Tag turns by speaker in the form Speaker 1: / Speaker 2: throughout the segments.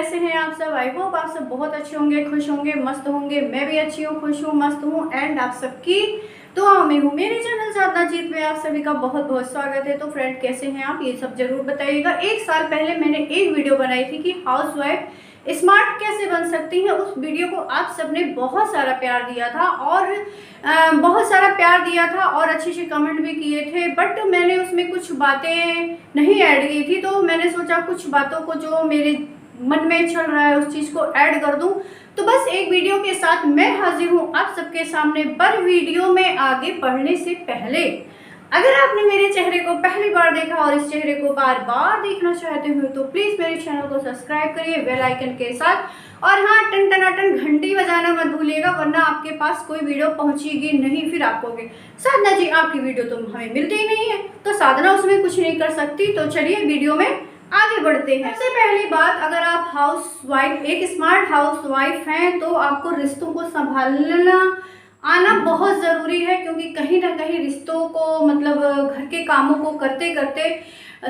Speaker 1: कैसे हैं आप सब। आई होप आप सब बहुत अच्छे होंगे, खुश होंगे, मस्त होंगे। मैं भी अच्छी हूँ, खुश हूँ, मस्त हूँ एंड आप सबकी दुआओं में हूँ। मेरे चैनल साधना जीत में आप सभी का बहुत बहुत स्वागत है। तो फ्रेंड कैसे हैं आप, ये सब जरूर बताइएगा। एक साल पहले मैंने एक वीडियो बनाई थी कि हाउस वाइफ स्मार्ट कैसे बन सकती है। उस वीडियो को आप सबने बहुत सारा प्यार दिया था और बहुत सारा प्यार दिया था और अच्छे कमेंट भी किए थे। बट मैंने उसमें कुछ बातें नहीं ऐड की थी, तो मैंने सोचा कुछ बातों को जो मेरे मन में चल रहा है उस चीज़ को ऐड कर दूं। तो बस एक वीडियो के साथ मैं हाजिर हूँ आप सबके सामने। पर वीडियो में आगे बढ़ने से पहले अगर आपने मेरे चेहरे को पहली बार देखा और इस चेहरे को बार बार देखना चाहते हो तो प्लीज़ मेरे चैनल को सब्सक्राइब करिए बेल आइकन के साथ। और हाँ, टन टनाटन घंटी बजाना मत भूलिएगा, वरना आपके पास कोई वीडियो पहुंचेगी नहीं। फिर आप कहोगे साधना जी आपकी वीडियो तो हमें मिलती ही नहीं है, तो साधना उसमें कुछ नहीं कर सकती। तो चलिए वीडियो में आगे बढ़ते हैं। सबसे पहली बात, अगर आप हाउस वाइफ, एक स्मार्ट हाउस वाइफ हैं, तो आपको रिश्तों को संभालना आना बहुत ज़रूरी है। क्योंकि कहीं ना कहीं रिश्तों को मतलब घर के कामों को करते करते,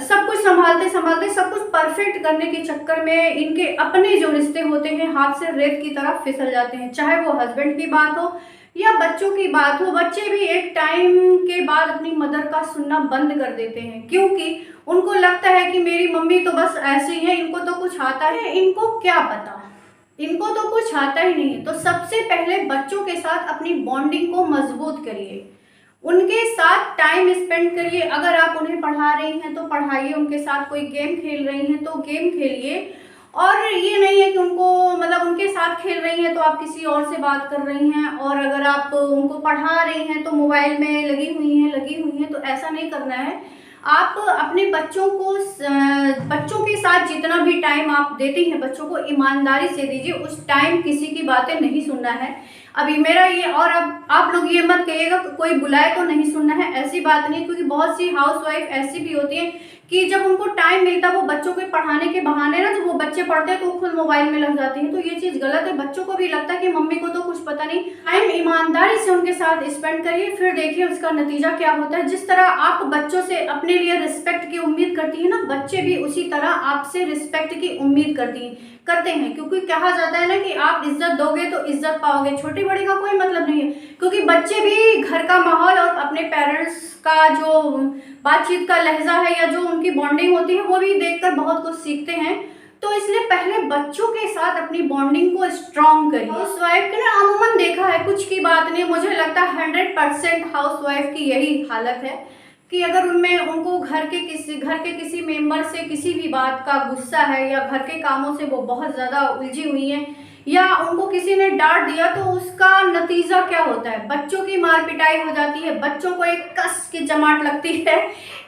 Speaker 1: सब कुछ संभालते संभालते, सब कुछ परफेक्ट करने के चक्कर में इनके अपने जो रिश्ते होते हैं हाथ से रेत की तरफ फिसल जाते हैं। चाहे वो हस्बैंड की बात हो या बच्चों की बात हो। बच्चे भी एक टाइम के बाद अपनी मदर का सुनना बंद कर देते हैं, क्योंकि उनको लगता है कि मेरी मम्मी तो बस ऐसी है, इनको तो कुछ आता है, इनको क्या पता, इनको तो कुछ आता ही नहीं है। तो सबसे पहले बच्चों के साथ अपनी बॉन्डिंग को मजबूत करिए, उनके साथ टाइम स्पेंड करिए। अगर आप उन्हें पढ़ा रही हैं तो पढ़ाइए, उनके साथ कोई गेम खेल रही हैं तो गेम खेलिए। और ये नहीं है कि उनको मतलब उनके साथ खेल रही हैं तो आप किसी और से बात कर रही हैं, और अगर आप उनको पढ़ा रही हैं तो मोबाइल में लगी हुई हैं, तो ऐसा नहीं करना है। आप अपने बच्चों के साथ जितना भी टाइम आप देती हैं बच्चों को ईमानदारी से दीजिए। उस टाइम किसी की बातें नहीं सुनना है। अभी मेरा ये, और अब आप लोग ये मत कहिएगा कोई बुलाए तो नहीं सुनना है, ऐसी बात नहीं। क्योंकि बहुत सी हाउसवाइफ ऐसी भी होती हैं कि जब उनको टाइम मिलता है वो बच्चों के पढ़ाने के बहाने ना, जब वो बच्चे पढ़ते हैं तो वो खुद मोबाइल में लग जाती हैं। तो ये चीज़ गलत है। बच्चों को भी लगता है कि मम्मी को तो कुछ पता नहीं। टाइम ईमानदारी से उनके साथ स्पेंड करिए, फिर देखिए उसका नतीजा क्या होता है। जिस तरह आप बच्चों से अपने लिए रिस्पेक्ट की उम्मीद करती है ना, बच्चे भी उसी तरह आपसे रिस्पेक्ट की उम्मीद करते हैं। क्योंकि कहा जाता है ना कि आप इज्जत दोगे तो इज्जत पाओगे। छोटी बड़ी का कोई मतलब नहीं है, क्योंकि बच्चे भी घर का माहौल और अपने पेरेंट्स का जो बातचीत का लहजा है या जो उनकी बॉन्डिंग होती है वो भी देखकर बहुत कुछ सीखते हैं। तो इसलिए पहले बच्चों के साथ अपनी बॉन्डिंग को स्ट्रॉन्ग करिए। हाउस वाइफ ने अमूमन देखा है, कुछ की बात नहीं, मुझे लगता है 100% हाउस वाइफ की यही हालत है कि अगर उनको घर के किसी मेंबर से किसी भी बात का गुस्सा है या घर के कामों से वो बहुत ज़्यादा उलझी हुई हैं, या उनको किसी ने डांट दिया, तो उसका नतीजा क्या होता है, बच्चों की मार पिटाई हो जाती है। बच्चों को एक कस की चमाट लगती है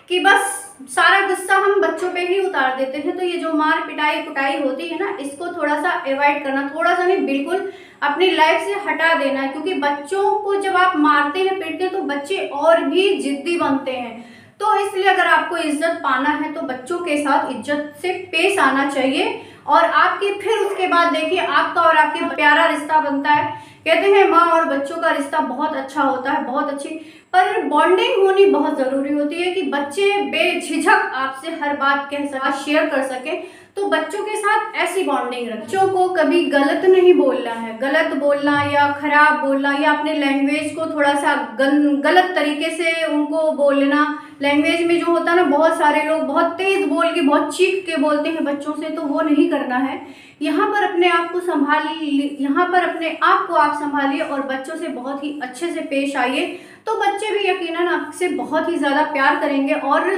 Speaker 1: कि बस सारा गुस्सा हम बच्चों पे ही उतार देते हैं। तो ये जो मार पिटाई कुटाई होती है ना, इसको थोड़ा सा अवॉइड करना, थोड़ा सा नहीं बिल्कुल अपनी लाइफ से हटा देना है। क्योंकि बच्चों को जब आप मारते हैं पीटते हैं तो बच्चे और भी जिद्दी बनते हैं। तो इसलिए अगर आपको इज्जत पाना है तो बच्चों के साथ इज्जत से पेश आना चाहिए। और आपकी फिर उसके बाद देखिए आपका और आपके प्यारा रिश्ता बनता है। कहते हैं माँ और बच्चों का रिश्ता बहुत अच्छा होता है, बहुत अच्छी, पर बॉन्डिंग होनी बहुत ज़रूरी होती है कि बच्चे बेझिझक आपसे हर बात कह सकें, शेयर कर सकें। तो बच्चों के साथ ऐसी बॉन्डिंग रखें। बच्चों को कभी गलत नहीं बोलना है, गलत बोलना या खराब बोलना या अपने लैंग्वेज को थोड़ा सा गलत तरीके से उनको बोलना। लैंग्वेज में जो होता है ना, बहुत सारे लोग बहुत तेज बोल के बहुत चीख के बोलते हैं बच्चों से, तो वो नहीं करना है। यहाँ पर अपने आप को आप संभालिए और बच्चों से बहुत ही अच्छे से पेश आइए। तो बच्चे भी यकीनन आपसे बहुत ही ज़्यादा प्यार करेंगे और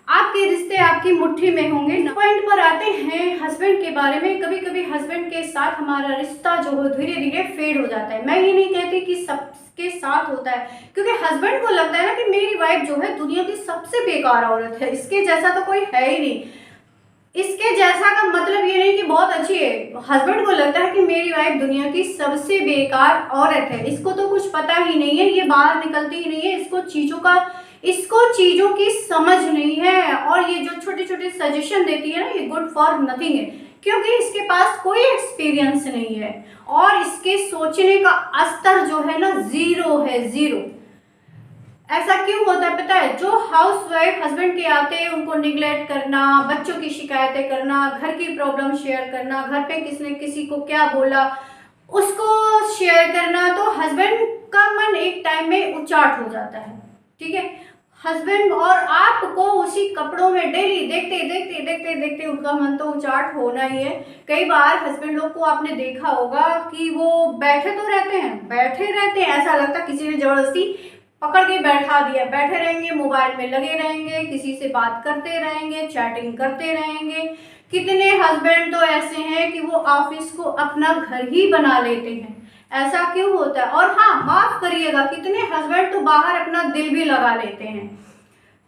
Speaker 1: आपके रिश्ते आपकी मुट्ठी में होंगे। पॉइंट पर आते हैं हस्बैंड के बारे में। कभी कभी हस्बैंड के साथ हमारा रिश्ता जो है धीरे धीरे फेड हो जाता है। मैं ये नहीं कहती कि सबके साथ होता है, क्योंकि हस्बैंड को लगता है ना कि मेरी वाइफ जो है दुनिया की सबसे बेकार औरत है, इसके जैसा तो कोई है ही नहीं। इसके जैसा का मतलब ये नहीं कि बहुत अच्छी है। हस्बैंड को लगता है कि मेरी वाइफ दुनिया की सबसे बेकार औरत है, इसको तो कुछ पता ही नहीं है, ये बाहर निकलती ही नहीं है, इसको चीज़ों की समझ नहीं है। और ये जो छोटे छोटे सजेशन देती है ना, ये गुड फॉर नथिंग है, क्योंकि इसके पास कोई एक्सपीरियंस नहीं है और इसके सोचने का स्तर जो है ना, ज़ीरो है, ज़ीरो। ऐसा क्यों होता है पता है? जो हाउस वाइफ हस्बैंड के आते हैं उनको निगलेक्ट करना, बच्चों की शिकायतें करना, घर की प्रॉब्लम शेयर करना, घर पे किसने किसी को क्या बोला उसको शेयर करना, तो हस्बैंड का मन एक टाइम में उचाट हो जाता है। ठीक है, हस्बैंड और आपको उसी कपड़ों में डेली देखते देखते देखते देखते उनका मन तो उचाट होना ही है। कई बार हस्बैंड लोग को आपने देखा होगा कि वो बैठे तो रहते हैं, बैठे रहते हैं, ऐसा लगता किसी ने जबरदस्ती पकड़ के बैठा दिया, बैठे रहेंगे, मोबाइल में लगे रहेंगे, किसी से बात करते रहेंगे, चैटिंग करते रहेंगे। कितने हस्बैंड तो ऐसे हैं कि वो ऑफिस को अपना घर ही बना लेते हैं। ऐसा क्यों होता है? और हाँ, माफ करिएगा, कितने हस्बैंड तो बाहर अपना दिल भी लगा लेते हैं।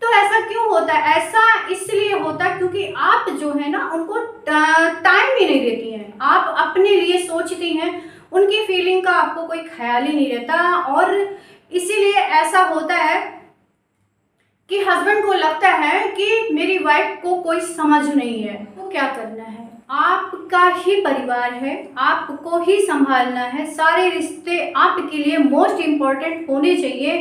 Speaker 1: तो ऐसा क्यों होता है? ऐसा इसलिए होता है क्योंकि आप जो है ना उनको टाइम ही नहीं देती हैं, आप अपने लिए सोचती हैं, उनकी फीलिंग का आपको कोई ख्याल ही नहीं रहता। और इसीलिए ऐसा होता है कि हस्बैंड को लगता है कि मेरी वाइफ को कोई समझ नहीं है। तो क्या करना है? आपका ही परिवार है, आपको ही संभालना है, सारे रिश्ते आपके लिए मोस्ट इम्पोर्टेंट होने चाहिए।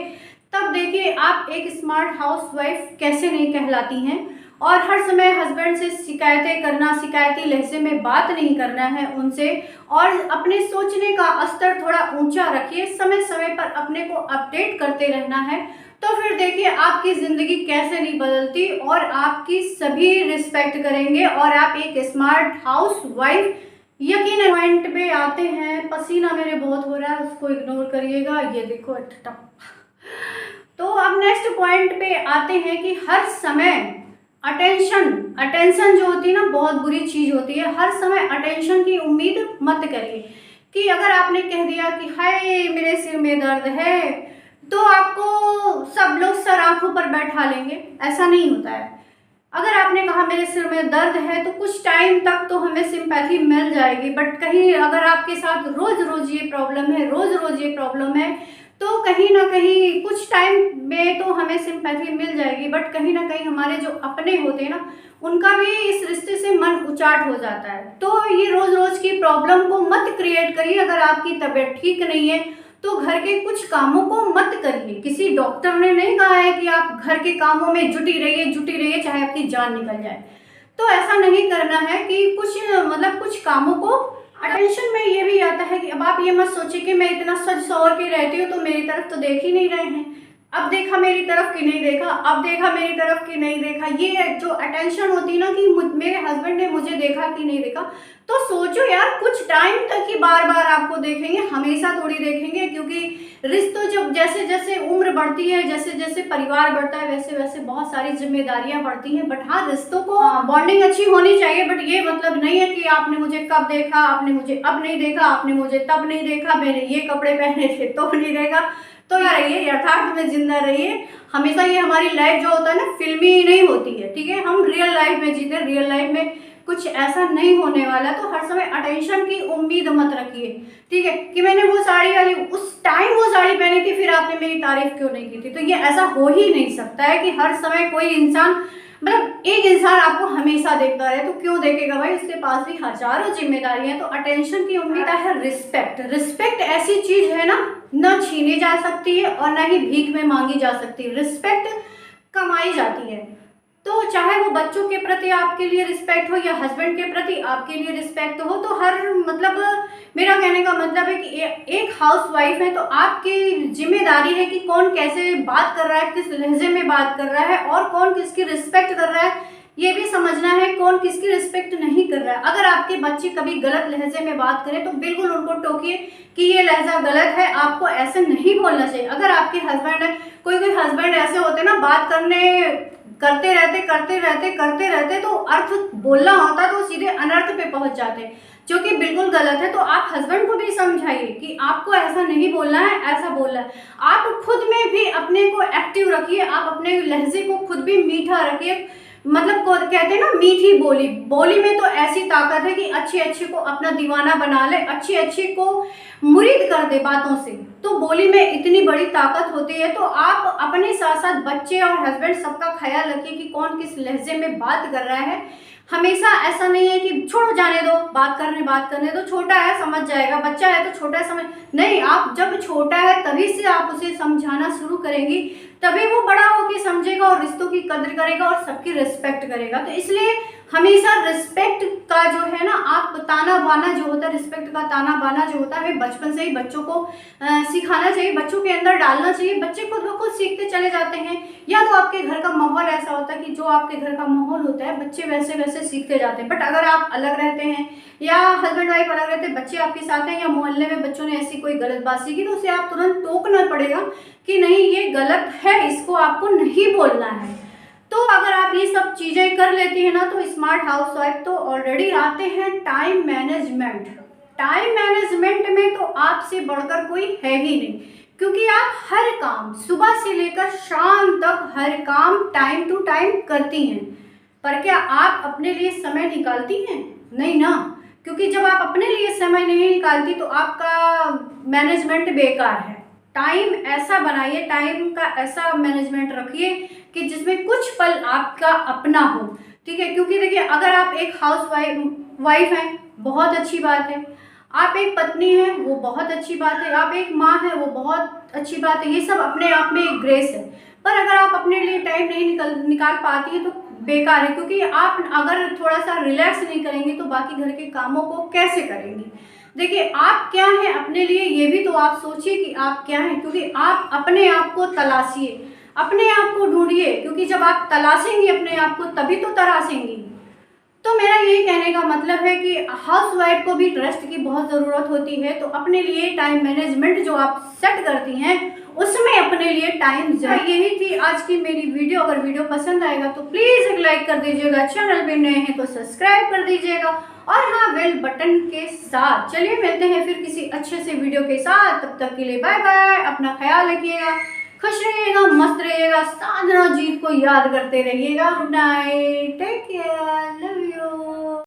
Speaker 1: तब देखिए आप एक स्मार्ट हाउसवाइफ कैसे नहीं कहलाती हैं। और हर समय हस्बैंड से शिकायतें करना, शिकायती लहजे में बात नहीं करना है उनसे, और अपने सोचने का स्तर थोड़ा ऊंचा रखिए, समय समय पर अपने को अपडेट करते रहना है। तो फिर देखिए आपकी ज़िंदगी कैसे नहीं बदलती और आपकी सभी रिस्पेक्ट करेंगे और आप एक स्मार्ट हाउस वाइफ यकीन पॉइंट पे आते हैं। पसीना मेरे बहुत हो रहा है, उसको इग्नोर करिएगा, ये देखो टप। तो अब नेक्स्ट पॉइंट पे आते हैं कि हर समय अटेंशन जो होती है ना बहुत बुरी चीज़ होती है। हर समय अटेंशन की उम्मीद मत करिए कि अगर आपने कह दिया कि हाय मेरे सिर में दर्द है तो आपको सब लोग सर आंखों पर बैठा लेंगे, ऐसा नहीं होता है। अगर आपने कहा मेरे सिर में दर्द है तो कुछ टाइम तक तो हमें सिंपैथी मिल जाएगी, बट कहीं अगर आपके साथ रोज रोज ये प्रॉब्लम है, रोज रोज ये प्रॉब्लम है, तो कहीं ना कहीं कुछ टाइम में तो हमें सिंपैथी मिल जाएगी, बट कहीं ना कहीं हमारे जो अपने होते हैं ना उनका भी इस रिश्ते से मन उचाट हो जाता है। तो ये रोज रोज की प्रॉब्लम को मत क्रिएट करिए। अगर आपकी तबीयत ठीक नहीं है तो घर के कुछ कामों को मत करिए। किसी डॉक्टर ने नहीं कहा है कि आप घर के कामों में जुटी रहिए चाहे आपकी जान निकल जाए। तो ऐसा नहीं करना है कि कुछ कामों को अटेंशन में ये भी आता है कि अब आप ये मत सोचिए कि मैं इतना सज सवर के रहती हूँ तो मेरी तरफ तो देख ही नहीं रहे हैं, अब देखा मेरी तरफ की नहीं देखा, अब देखा मेरी तरफ की नहीं देखा। ये जो अटेंशन होती है ना कि मेरे हस्बैंड ने मुझे देखा कि नहीं देखा, तो सोचो यार कुछ टाइम तक ही बार बार आपको देखेंगे, हमेशा थोड़ी देखेंगे। क्योंकि रिश्तों जब जैसे जैसे उम्र बढ़ती है, जैसे जैसे परिवार बढ़ता है, वैसे वैसे बहुत सारी जिम्मेदारियां बढ़ती हैं। बट हाँ, रिश्तों को बॉन्डिंग अच्छी होनी चाहिए, बट ये मतलब नहीं है कि आपने मुझे कब देखा, आपने मुझे अब नहीं देखा, आपने मुझे तब नहीं देखा, मैंने ये कपड़े पहने थे तो नहीं देखा। तो रहिए, यथार्थ में जिंदा रहिए। हमेशा ये हमारी लाइफ जो होता है ना फिल्मी नहीं होती है, ठीक है, हम रियल लाइफ में जीते। रियल लाइफ में कुछ ऐसा नहीं होने वाला। तो हर समय अटेंशन की उम्मीद मत रखिए, ठीक है, कि मैंने वो साड़ी वाली उस टाइम वो साड़ी पहनी थी फिर आपने मेरी तारीफ क्यों नहीं की थी। तो ये ऐसा हो ही नहीं सकता है कि हर समय कोई इंसान एक इंसान आपको हमेशा देखता रहे। तो क्यों देखेगा भाई, उसके पास भी हजारों जिम्मेदारियां। तो अटेंशन की उम्मीद है रिस्पेक्ट ऐसी चीज है ना, न छीनी जा सकती है और न ही भीख में मांगी जा सकती है। रिस्पेक्ट कमाई जाती है। तो चाहे वो बच्चों के प्रति आपके लिए रिस्पेक्ट हो या हस्बैंड के प्रति आपके लिए रिस्पेक्ट हो, तो हर मेरा कहने का मतलब है कि एक हाउस वाइफ है तो आपकी जिम्मेदारी है कि कौन कैसे बात कर रहा है, किस लहजे में बात कर रहा है और कौन किसकी रिस्पेक्ट कर रहा है, ये भी समझना है कौन किसकी रिस्पेक्ट नहीं कर रहा है। अगर आपके बच्चे कभी गलत लहजे में बात करें तो बिल्कुल उनको टोकिए कि ये लहजा गलत है, आपको ऐसे नहीं बोलना चाहिए। अगर आपके हस्बैंड है, कोई हस्बैंड ऐसे होते ना बात करते रहते तो अर्थ बोलना होता तो सीधे अनर्थ पे पहुंच जाते, जो कि बिल्कुल गलत है। तो आप हस्बैंड को भी समझाइए कि आपको ऐसा नहीं बोलना है, ऐसा बोलना है। आप खुद में भी अपने को एक्टिव रखिए, आप अपने लहजे को खुद भी मीठा रखिए। कहते हैं ना मीठी बोली में तो ऐसी ताकत है कि अच्छे को अपना दीवाना बना ले, अच्छे को मुरीद कर दे बातों से। तो बोली में इतनी बड़ी ताकत होती है। तो आप अपने साथ साथ बच्चे और हस्बैंड सबका ख्याल रखिए कि कौन किस लहजे में बात कर रहा है। हमेशा ऐसा नहीं है कि छोड़ो जाने दो, बात करने दो, छोटा है समझ जाएगा, बच्चा है तो छोटा है समझ, नहीं, आप जब छोटा है तभी से आप उसे समझाना शुरू करेंगी, तभी वो बड़ा होके समझेगा और रिश्तों की कदर करेगा और सबकी रिस्पेक्ट करेगा। तो इसलिए हमेशा रिस्पेक्ट का जो है ना, आप ताना बाना जो होता है, रिस्पेक्ट का ताना बाना जो होता है, हमें बचपन से ही बच्चों को सिखाना चाहिए, बच्चों के अंदर डालना चाहिए। बच्चे खुद ब खुद सीखते चले जाते हैं, या तो आपके घर का माहौल ऐसा होता है कि जो आपके घर का माहौल होता है बच्चे वैसे वैसे सीखते जाते हैं। बट अगर आप अलग रहते हैं या हस्बैंड वाइफ अलग रहते हैं, बच्चे आपके साथ हैं, या मोहल्ले में बच्चों ने ऐसी कोई गलत बात सीखी, तो उसे आप तुरंत टोकना पड़ेगा कि नहीं ये गलत है, इसको आपको नहीं बोलना है। तो अगर आप ये सब चीज़ें कर लेती हैं ना, तो स्मार्ट हाउस वाइफ तो ऑलरेडी आते हैं टाइम मैनेजमेंट। टाइम मैनेजमेंट में तो आपसे बढ़कर कोई है ही नहीं, क्योंकि आप हर काम सुबह से लेकर शाम तक हर काम टाइम टू टाइम करती हैं। पर क्या आप अपने लिए समय निकालती हैं? नहीं ना, क्योंकि जब आप अपने लिए समय नहीं निकालती तो आपका मैनेजमेंट बेकार है। टाइम ऐसा बनाइए, टाइम का ऐसा मैनेजमेंट रखिए कि जिसमें कुछ पल आपका अपना हो, ठीक है। क्योंकि देखिए, अगर आप एक हाउस वाइफ हैं, बहुत अच्छी बात है, आप एक पत्नी हैं, वो बहुत अच्छी बात है, आप एक माँ हैं, वो बहुत अच्छी बात है, ये सब अपने आप में एक ग्रेस है। पर अगर आप अपने लिए टाइम नहीं निकाल पाती है तो बेकार है, क्योंकि आप अगर थोड़ा सा रिलैक्स नहीं करेंगी तो बाकी घर के कामों को कैसे करेंगी। देखिए, आप क्या हैं अपने लिए, ये भी तो आप सोचिए कि आप क्या हैं, क्योंकि आप अपने आप को तलाशिए, अपने आप को ढूंढिए, क्योंकि जब आप तलाशेंगी अपने आप को तभी तो तराशेंगी। तो मेरा यही कहने का मतलब है कि हाउस वाइफ को भी ट्रस्ट की बहुत ज़रूरत होती है, तो अपने लिए टाइम मैनेजमेंट जो आप सेट करती हैं उसमें अपने लिए टाइम जरूर। यही थी आज की मेरी वीडियो। अगर वीडियो पसंद आएगा तो प्लीज़ एक लाइक कर दीजिएगा, चैनल पे नए हैं तो सब्सक्राइब कर दीजिएगा, और हाँ, बेल बटन के साथ। चलिए मिलते हैं फिर किसी अच्छे से वीडियो के साथ, तब तक के लिए बाय बाय, अपना ख्याल रखिएगा, खुश रहिएगा, मस्त रहिएगा, साधना जीत को याद करते रहिएगा। Good night, take care, love you.